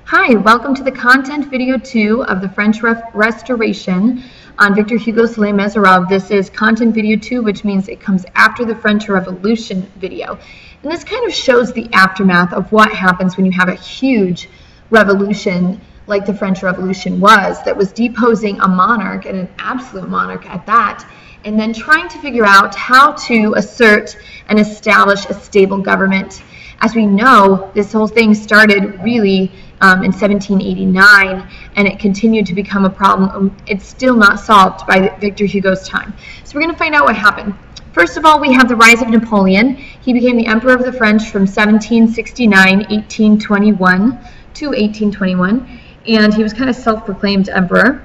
Hi, welcome to the content video 2 of the French Restoration on Victor Hugo's Les Miserables. This is content video 2, which means it comes after the French Revolution video. And this kind of shows the aftermath of what happens when you have a huge revolution like the French Revolution was, that was deposing a monarch, and an absolute monarch at that, and then trying to figure out how to assert and establish a stable government. As we know, this whole thing started really in 1789, and it continued to become a problem. It's still not solved by Victor Hugo's time. So we're going to find out what happened. First of all, we have the rise of Napoleon. He became the Emperor of the French from 1821 to 1821, and he was kind of self-proclaimed emperor.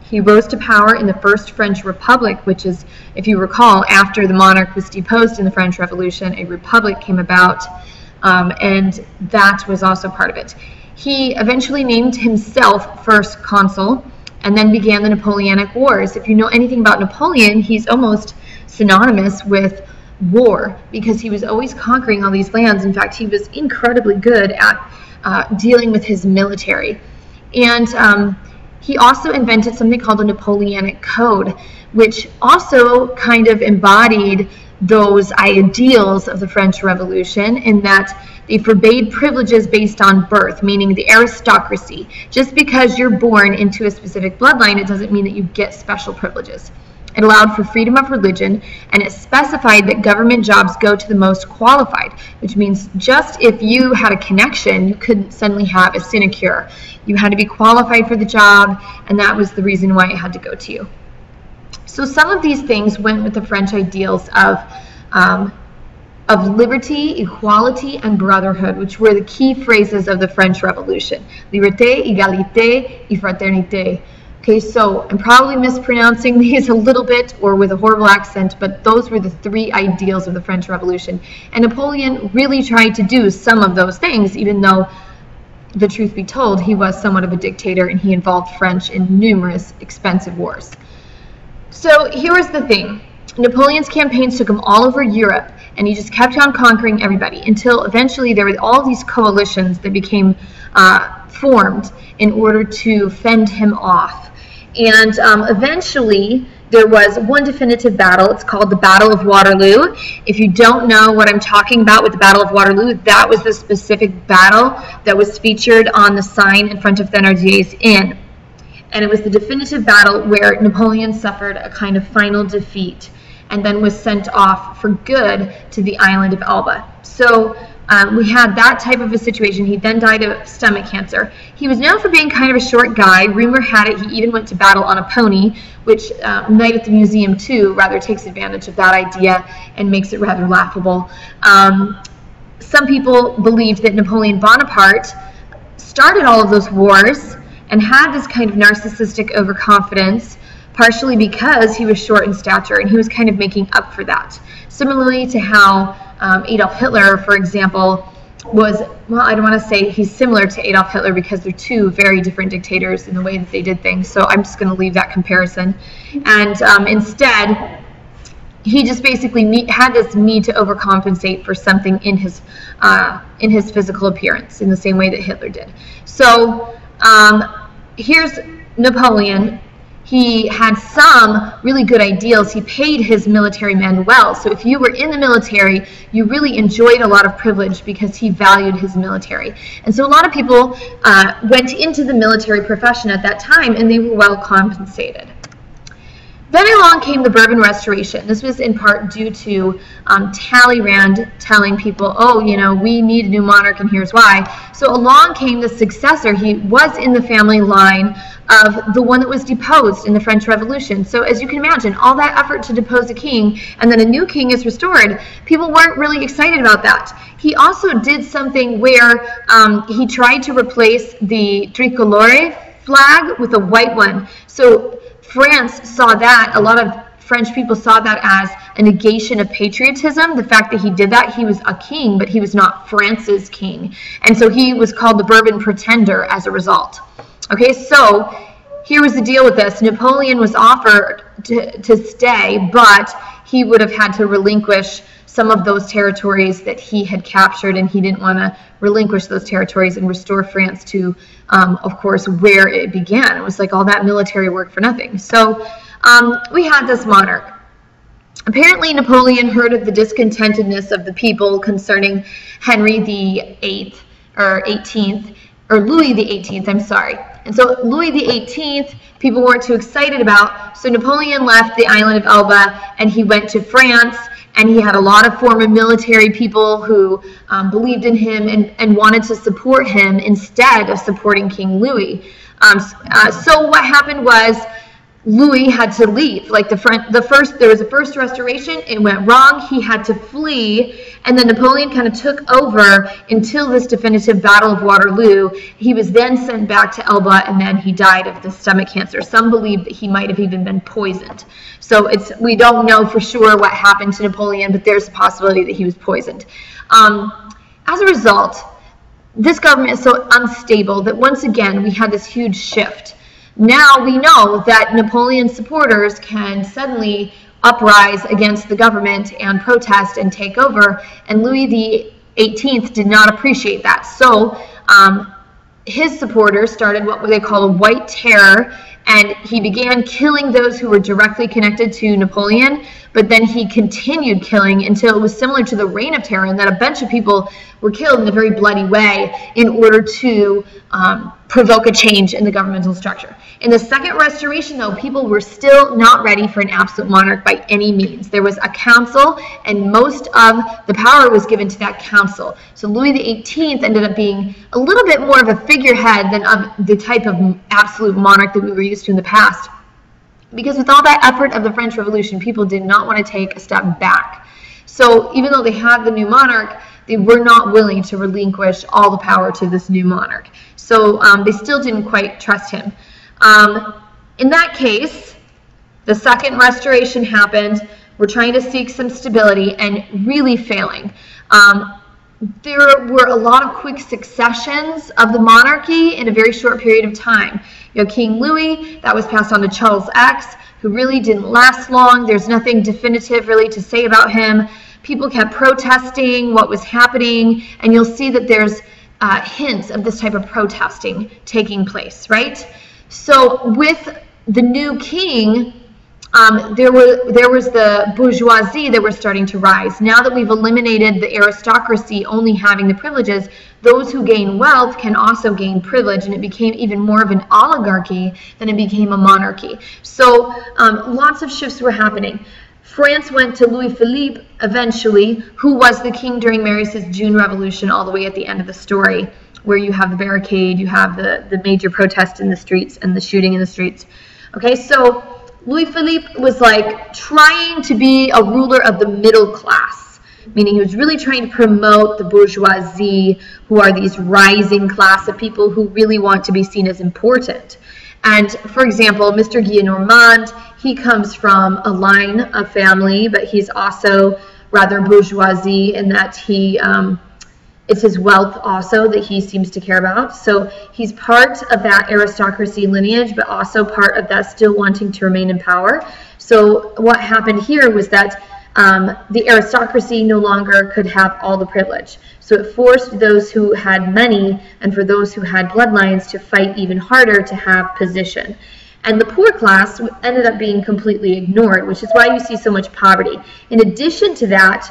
He rose to power in the First French Republic, which is, if you recall, after the monarch was deposed in the French Revolution, a republic came about, and that was also part of it. He eventually named himself first consul, and then began the Napoleonic Wars. If you know anything about Napoleon, he's almost synonymous with war, because he was always conquering all these lands. In fact, he was incredibly good at dealing with his military. And he also invented something called the Napoleonic Code, which also kind of embodied those ideals of the French Revolution, in that they forbade privileges based on birth, meaning the aristocracy. Just because you're born into a specific bloodline, it doesn't mean that you get special privileges. It allowed for freedom of religion, and it specified that government jobs go to the most qualified, which means just if you had a connection, you couldn't suddenly have a sinecure. You had to be qualified for the job, and that was the reason why it had to go to you. So some of these things went with the French ideals of liberty, equality, and brotherhood, which were the key phrases of the French Revolution. Liberté, égalité, et fraternité. Okay, so I'm probably mispronouncing these a little bit or with a horrible accent, but those were the three ideals of the French Revolution. And Napoleon really tried to do some of those things, even though, the truth be told, he was somewhat of a dictator, and he involved French in numerous expensive wars. So here was the thing. Napoleon's campaigns took him all over Europe, and he just kept on conquering everybody until eventually there were all these coalitions that became formed in order to fend him off. And eventually there was one definitive battle. It's called the Battle of Waterloo. If you don't know what I'm talking about with the Battle of Waterloo, that was the specific battle that was featured on the sign in front of Thénardier's inn. And it was the definitive battle where Napoleon suffered a kind of final defeat and then was sent off for good to the island of Elba. So we had that type of a situation. He then died of stomach cancer. He was known for being kind of a short guy. Rumor had it he even went to battle on a pony, which Night at the Museum 2 rather takes advantage of that idea and makes it rather laughable. Some people believed that Napoleon Bonaparte started all of those wars and had this kind of narcissistic overconfidence, partially because he was short in stature, and he was kind of making up for that. Similarly to how Adolf Hitler, for example, was, well, I don't want to say he's similar to Adolf Hitler because they're two very different dictators in the way that they did things, so I'm just going to leave that comparison. And instead, he just basically had this need to overcompensate for something in his physical appearance, in the same way that Hitler did. So here's Napoleon. He had some really good ideals. He paid his military men well. So if you were in the military, you really enjoyed a lot of privilege because he valued his military. And so a lot of people went into the military profession at that time, and they were well compensated. Then along came the Bourbon Restoration. This was in part due to Talleyrand telling people, oh, you know, we need a new monarch, and here's why. So along came the successor. He was in the family line of the one that was deposed in the French Revolution. So as you can imagine, all that effort to depose a king, and then a new king is restored, people weren't really excited about that. He also did something where he tried to replace the tricolore flag with a white one. So France saw that, a lot of French people saw that as a negation of patriotism. The fact that he did that, he was a king, but he was not France's king. And so he was called the Bourbon Pretender as a result. Okay, so here was the deal with this. Napoleon was offered to stay, but he would have had to relinquish some of those territories that he had captured, and he didn't want to relinquish those territories and restore France to, of course, where it began. It was like all that military work for nothing. So we had this monarch. Apparently, Napoleon heard of the discontentedness of the people concerning Henry VIII, or 18th, or Louis XVIII, I'm sorry. And so Louis XVIII, people weren't too excited about. So Napoleon left the island of Elba, and he went to France. And he had a lot of former military people who believed in him and wanted to support him instead of supporting King Louis. So what happened was Louis had to leave. Like there was a first restoration, it went wrong, he had to flee, and then Napoleon kind of took over until this definitive Battle of Waterloo. He was then sent back to Elba, and then he died of the stomach cancer. Some believe that he might have even been poisoned. So we don't know for sure what happened to Napoleon, but there's a possibility that he was poisoned. As a result, this government is so unstable that once again we had this huge shift. Now we know that Napoleon's supporters can suddenly uprise against the government and protest and take over, and Louis XVIII did not appreciate that. So his supporters started what they call a white terror, and he began killing those who were directly connected to Napoleon, but then he continued killing until it was similar to the Reign of Terror, and that a bunch of people were killed in a very bloody way in order to provoke a change in the governmental structure. In the Second Restoration, though, people were still not ready for an absolute monarch by any means. There was a council, and most of the power was given to that council. So Louis XVIII ended up being a little bit more of a figurehead than of the type of absolute monarch that we were used to in the past. Because with all that effort of the French Revolution, people did not want to take a step back. So even though they had the new monarch, they were not willing to relinquish all the power to this new monarch. So they still didn't quite trust him. In that case, the Second Restoration happened. We're trying to seek some stability and really failing. There were a lot of quick successions of the monarchy in a very short period of time. You know, King Louis, that was passed on to Charles X, who really didn't last long. There's nothing definitive really to say about him. People kept protesting what was happening, and you'll see that there's hints of this type of protesting taking place, right? So with the new king, there was the bourgeoisie that were starting to rise. Now that we've eliminated the aristocracy only having the privileges, those who gain wealth can also gain privilege, and it became even more of an oligarchy than it became a monarchy. So lots of shifts were happening. France went to Louis Philippe eventually, who was the king during Marius's June Revolution, all the way at the end of the story, where you have the barricade, you have the major protest in the streets and the shooting in the streets. Okay, so Louis Philippe was like trying to be a ruler of the middle class, meaning he was really trying to promote the bourgeoisie, who are these rising class of people who really want to be seen as important. And for example, Mr. Guy-Normand, he comes from a line of family, but he's also rather bourgeoisie in that he, it's his wealth also that he seems to care about. So he's part of that aristocracy lineage, but also part of that still wanting to remain in power. So what happened here was that the aristocracy no longer could have all the privilege. So it forced those who had money and for those who had bloodlines to fight even harder to have position. And the poor class ended up being completely ignored, which is why you see so much poverty. In addition to that,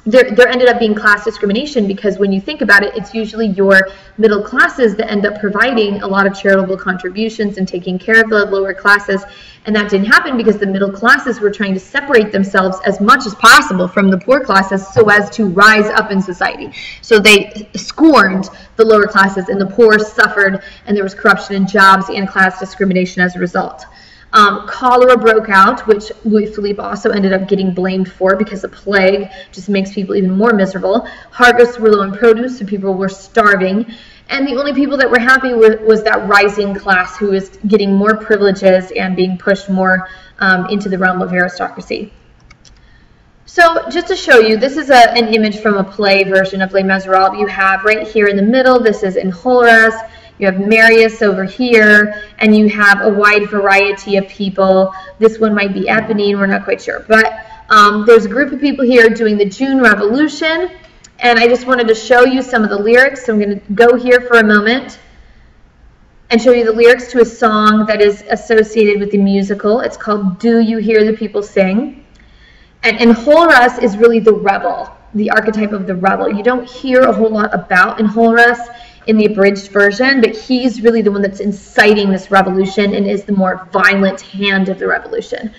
there ended up being class discrimination, because when you think about it, it's usually your middle classes that end up providing a lot of charitable contributions and taking care of the lower classes. And that didn't happen because the middle classes were trying to separate themselves as much as possible from the poor classes so as to rise up in society. So they scorned the lower classes, and the poor suffered, and there was corruption in jobs and class discrimination as a result. Cholera broke out, which Louis Philippe also ended up getting blamed for, because a plague just makes people even more miserable. Harvests were low in produce, so people were starving. And the only people that were happy was that rising class who was getting more privileges and being pushed more into the realm of aristocracy. So just to show you, this is an image from a play version of Les Miserables. You have right here in the middle, this is Enjolras. You have Marius over here, and you have a wide variety of people. This one might be Eponine, we're not quite sure. But There's a group of people here doing the June Revolution, and I just wanted to show you some of the lyrics. So I'm going to go here for a moment and show you the lyrics to a song that is associated with the musical. It's called Do You Hear the People Sing? And Enjolras is really the rebel, the archetype of the rebel. You don't hear a whole lot about Enjolras in the abridged version, but he's really the one that's inciting this revolution and is the more violent hand of the revolution.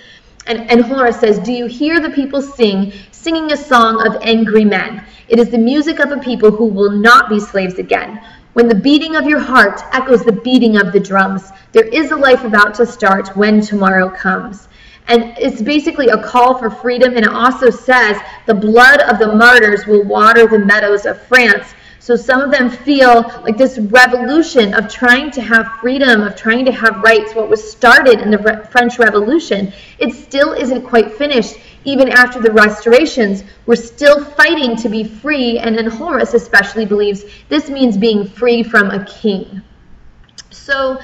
And Enjolras says, do you hear the people sing, singing a song of angry men? It is the music of a people who will not be slaves again. When the beating of your heart echoes the beating of the drums, there is a life about to start when tomorrow comes. And it's basically a call for freedom, and it also says the blood of the martyrs will water the meadows of France. So some of them feel like this revolution of trying to have freedom, of trying to have rights, what was started in the French Revolution, it still isn't quite finished. Even after the restorations, we're still fighting to be free, and Enjolras especially believes this means being free from a king. So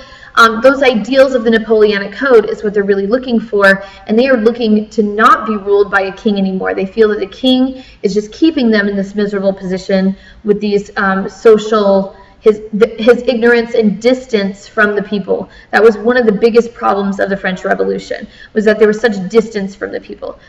those ideals of the Napoleonic Code is what they're really looking for, and they are looking to not be ruled by a king anymore. They feel that the king is just keeping them in this miserable position with these his ignorance and distance from the people. That was one of the biggest problems of the French Revolution, was that there was such distance from the people.